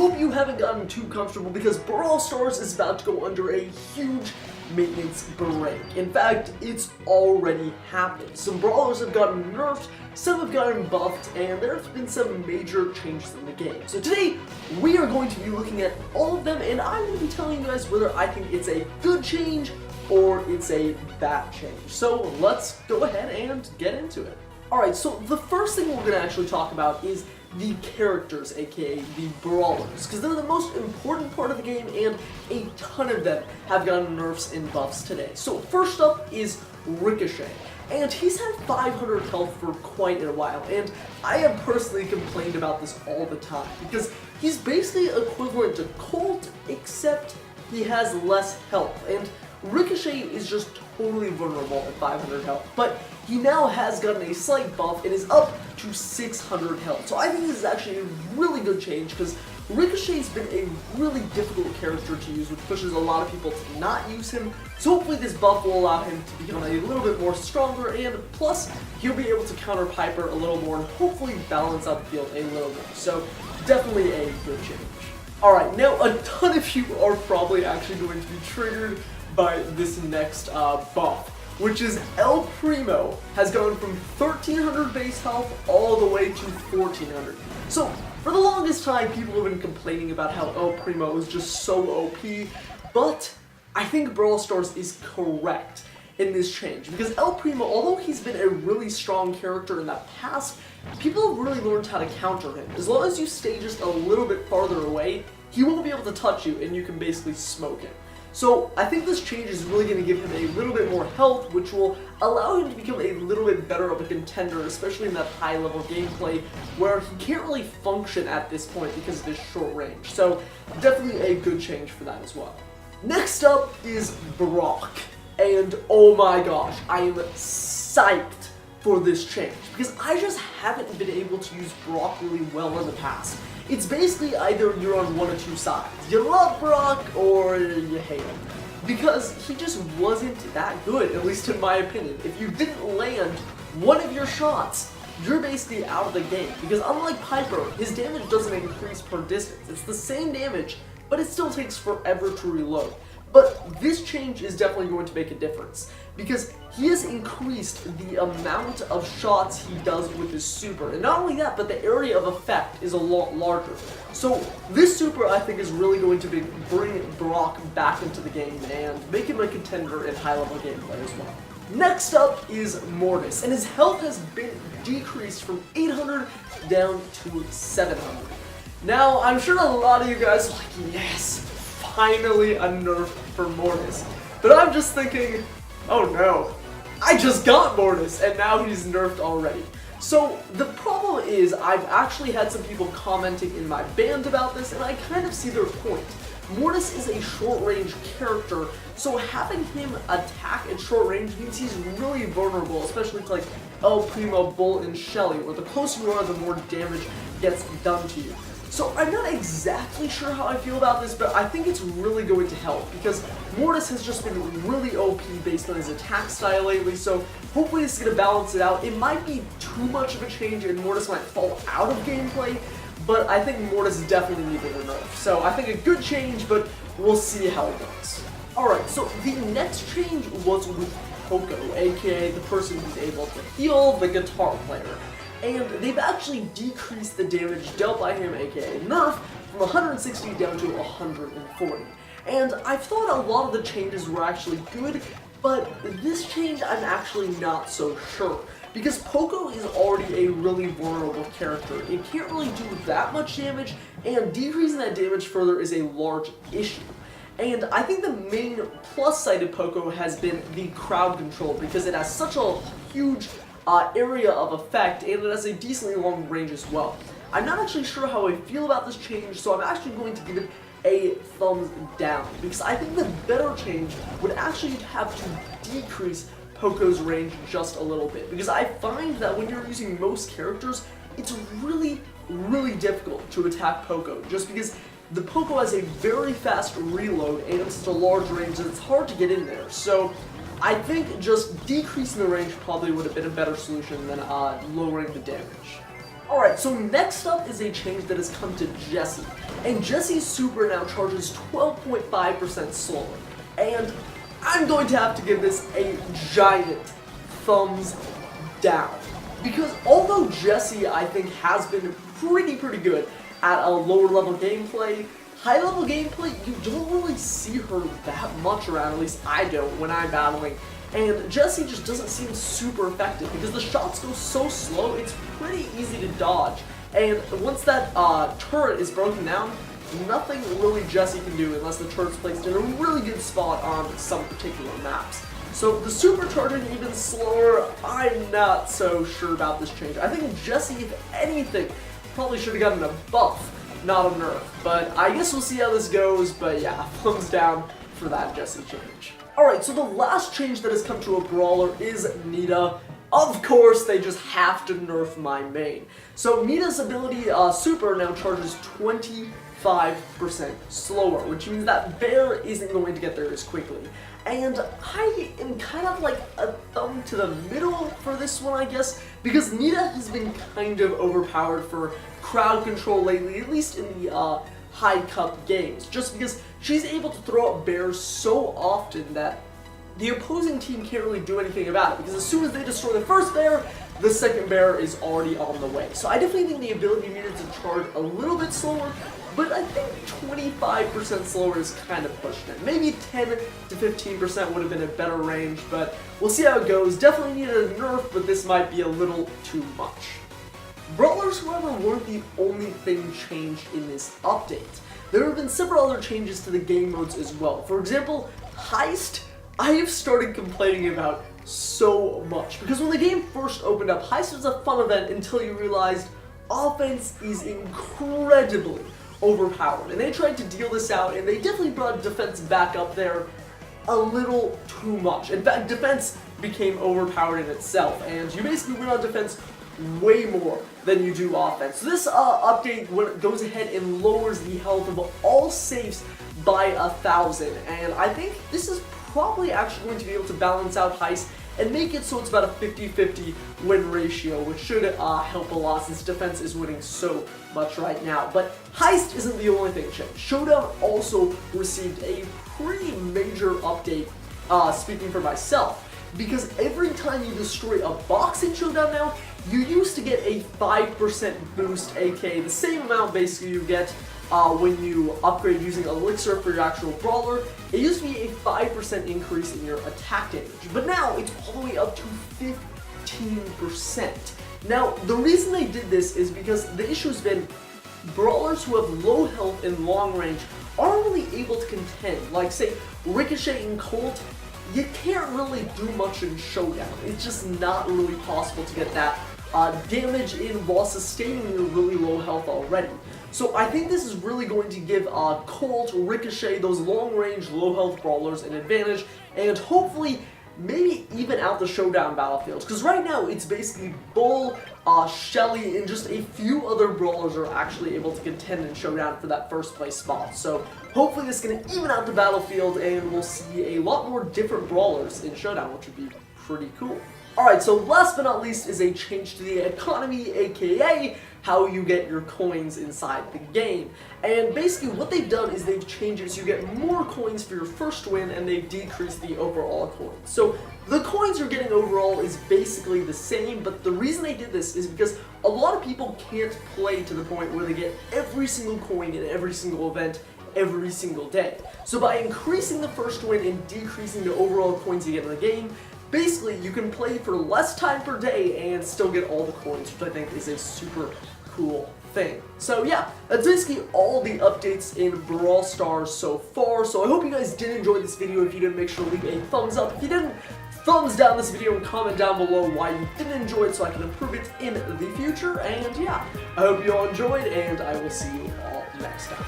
hope you haven't gotten too comfortable because Brawl Stars is about to go under a huge maintenance break. In fact, it's already happened. Some brawlers have gotten nerfed, some have gotten buffed, and there's been some major changes in the game. So today, we are going to be looking at all of them, and I'm going to be telling you guys whether I think it's a good change or it's a bad change. So let's go ahead and get into it. Alright, so the first thing we're going to actually talk about is the characters, aka the brawlers, because they're the most important part of the game and a ton of them have gotten nerfs and buffs today. So first up is Ricochet, and he's had 500 health for quite a while, and I have personally complained about this all the time, because he's basically equivalent to Colt, except he has less health, and Ricochet is just totally vulnerable at 500 health, but he now has gotten a slight buff and is up to 600 health. So I think this is actually a really good change because Ricochet's been a really difficult character to use, which pushes a lot of people to not use him. So hopefully this buff will allow him to become a little bit more stronger, and plus he'll be able to counter Piper a little more and hopefully balance out the field a little more. So definitely a good change. Alright, now a ton of you are probably actually going to be triggered by this next buff, which is El Primo has gone from 1300 base health all the way to 1400. So for the longest time, people have been complaining about how El Primo is just so OP, but I think Brawl Stars is correct in this change, because El Primo, although he's been a really strong character in the past, people have really learned how to counter him. As long as you stay just a little bit farther away, he won't be able to touch you and you can basically smoke him. So I think this change is really going to give him a little bit more health, which will allow him to become a little bit better of a contender, especially in that high level gameplay where he can't really function at this point because of his short range. So definitely a good change for that as well. Next up is Brock, and oh my gosh, I am psyched for this change because I just haven't been able to use Brock really well in the past. It's basically either you're on one or two sides. You love Brock or you hate him. Because he just wasn't that good, at least in my opinion. If you didn't land one of your shots, you're basically out of the game. Because unlike Piper, his damage doesn't increase per distance. It's the same damage, but it still takes forever to reload. But this change is definitely going to make a difference, because he has increased the amount of shots he does with his super. And not only that, but the area of effect is a lot larger. So this super, I think, is really going to bring Brock back into the game and make him a contender in high-level gameplay as well. Next up is Mortis, and his health has been decreased from 800 down to 700. Now, I'm sure a lot of you guys are like, yes, finally a nerf for Mortis. But I'm just thinking, oh no, I just got Mortis and now he's nerfed already. So the problem is I've actually had some people commenting in my band about this, and I kind of see their point. Mortis is a short-range character, so having him attack at short range means he's really vulnerable, especially to like El Primo, Bull, and Shelly, where the closer you are, the more damage gets done to you. So I'm not exactly sure how I feel about this, but I think it's really going to help, because Mortis has just been really OP based on his attack style lately, so hopefully this is going to balance it out. It might be too much of a change and Mortis might fall out of gameplay, but I think Mortis definitely needed a nerf. So I think a good change, but we'll see how it goes. Alright, so the next change was with Poco, aka the person who's able to heal the guitar player. And they've actually decreased the damage dealt by him, aka Nerf, from 160 down to 140. And I thought a lot of the changes were actually good, but this change I'm actually not so sure. Because Poco is already a really vulnerable character. It can't really do that much damage, and decreasing that damage further is a large issue. And I think the main plus side of Poco has been the crowd control, because it has such a huge area of effect, and it has a decently long range as well. I'm not actually sure how I feel about this change, so I'm actually going to give it a thumbs down, because I think the better change would actually have to decrease Poco's range just a little bit, because I find that when you're using most characters, it's really difficult to attack Poco, just because the Poco has a very fast reload and it's such a large range that it's hard to get in there. So I think just decreasing the range probably would have been a better solution than lowering the damage. Alright, so next up is a change that has come to Jessie. and Jesse's super now charges 12.5% slower. And I'm going to have to give this a giant thumbs down. Because although Jessie, I think, has been pretty good at a lower level gameplay, high level gameplay, you don't really see her that much around, at least I don't when I'm battling. And Jessie just doesn't seem super effective because the shots go so slow, it's pretty easy to dodge. And once that turret is broken down, nothing really Jessie can do unless the turret's placed in a really good spot on some particular maps. So the supercharging even slower, I'm not so sure about this change. I think Jessie, if anything, probably should have gotten a buff, not a nerf. But I guess we'll see how this goes, but yeah, thumbs down for that Jessie change. Alright, so the last change that has come to a brawler is Nita. Of course, they just have to nerf my main. So Nita's ability, super, now charges 25% slower, which means that Bear isn't going to get there as quickly. And I am kind of like a thumb to the middle for this one, I guess, because Nita has been kind of overpowered for crowd control lately, at least in the high cup games, just because she's able to throw out bears so often that the opposing team can't really do anything about it, because as soon as they destroy the first bear, the second bear is already on the way. So I definitely think the ability needed to charge a little bit slower, but I think 25% slower is kind of pushing it. Maybe 10 to 15% would have been a better range, but we'll see how it goes. Definitely needed a nerf, but this might be a little too much. Brawlers, however, weren't the only thing changed in this update. There have been several other changes to the game modes as well. For example, Heist, I have started complaining about so much, because when the game first opened up, Heist was a fun event until you realized offense is incredibly overpowered, and they tried to deal this out, and they definitely brought defense back up there a little too much. In fact, defense became overpowered in itself, and you basically win on defense way more than you do offense. So this update goes ahead and lowers the health of all safes by 1,000, and I think this is probably actually going to be able to balance out Heist and make it so it's about a 50-50 win ratio, which should help a lot since defense is winning so much right now. But Heist isn't the only thing changed. Showdown also received a pretty major update, speaking for myself, because every time you destroy a box in Showdown now, you used to get a 5% boost, aka the same amount basically you get when you upgrade using Elixir for your actual brawler. It used to be a 5% increase in your attack damage, but now it's all the way up to 15%. Now, the reason they did this is because the issue has been brawlers who have low health and long range aren't really able to contend. Like, say, Ricochet and Colt, you can't really do much in Showdown. It's just not really possible to get that damage in while sustaining your really low health already. So I think this is really going to give Colt, Ricochet, those long-range, low-health brawlers an advantage, and hopefully maybe even out the Showdown battlefields. Because right now it's basically Bull, Shelly, and just a few other brawlers are actually able to contend in Showdown for that first place spot. So hopefully this is going to even out the battlefield, and we'll see a lot more different brawlers in Showdown, which would be pretty cool. Alright, so last but not least is a change to the economy, aka how you get your coins inside the game. And basically what they've done is they've changed it so you get more coins for your first win, and they've decreased the overall coins. So the coins you're getting overall is basically the same, but the reason they did this is because a lot of people can't play to the point where they get every single coin in every single event every single day. So by increasing the first win and decreasing the overall coins you get in the game, basically you can play for less time per day and still get all the coins, which I think is a super cool thing. So yeah, that's basically all the updates in Brawl Stars so far. So I hope you guys did enjoy this video. If you did, make sure to leave a thumbs up. If you didn't, thumbs down this video and comment down below why you didn't enjoy it so I can improve it in the future. And yeah, I hope you all enjoyed, and I will see you all next time.